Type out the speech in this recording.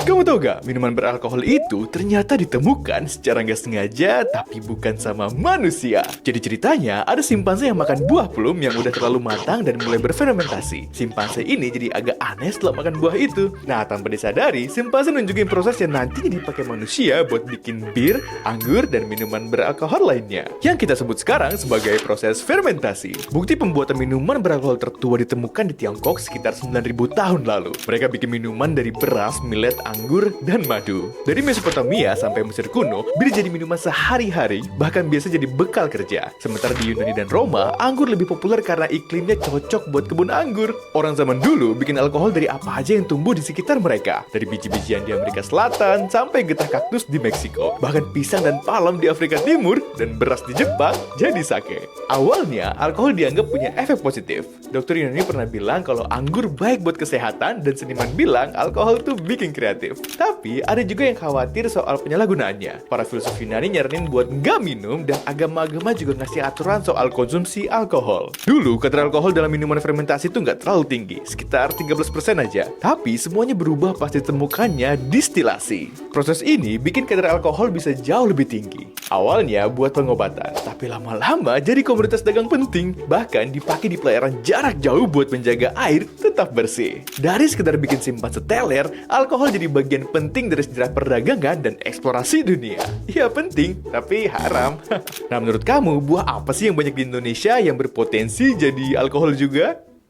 Kamu tahu gak, minuman beralkohol itu ternyata ditemukan secara nggak sengaja, tapi bukan sama manusia. Jadi ceritanya, ada simpanse yang makan buah plum yang udah terlalu matang dan mulai berfermentasi. Simpanse ini jadi agak aneh setelah makan buah itu. Nah, tanpa disadari, simpanse nunjukin proses yang nantinya dipakai manusia buat bikin bir, anggur, dan minuman beralkohol lainnya. Yang kita sebut sekarang sebagai proses fermentasi. Bukti pembuatan minuman beralkohol tertua ditemukan di Tiongkok sekitar 9.000 tahun lalu. Mereka bikin minuman dari beras, millet, anggur, dan madu. Dari Mesopotamia sampai Mesir kuno, bir jadi minuman sehari-hari, bahkan biasa jadi bekal kerja. Sementara di Yunani dan Roma, anggur lebih populer karena iklimnya cocok buat kebun anggur. Orang zaman dulu bikin alkohol dari apa aja yang tumbuh di sekitar mereka. Dari biji-bijian di Amerika Selatan, sampai getah kaktus di Meksiko. Bahkan pisang dan palem di Afrika Timur, dan beras di Jepang jadi sake. Awalnya, alkohol dianggap punya efek positif. Dokter Yunani pernah bilang kalau anggur baik buat kesehatan, dan seniman bilang alkohol tuh bikin kreatif. Tapi ada juga yang khawatir soal penyalahgunaannya. Para filsuf Yunani nyaranin buat nggak minum, dan agama-agama juga ngasih aturan soal konsumsi alkohol. Dulu kadar alkohol dalam minuman fermentasi itu nggak terlalu tinggi, sekitar 13% aja. Tapi semuanya berubah pas ditemukannya distilasi. Proses ini bikin kadar alkohol bisa jauh lebih tinggi. Awalnya buat pengobatan, tapi lama-lama jadi komoditas dagang penting. Bahkan dipakai di pelayaran jarak jauh buat menjaga air tetap bersih. Dari sekedar bikin simpan seteler, alkohol jadi bagian penting dari sejarah perdagangan dan eksplorasi dunia. Ya penting, tapi haram. Nah, menurut kamu, buah apa sih yang banyak di Indonesia yang berpotensi jadi alkohol juga?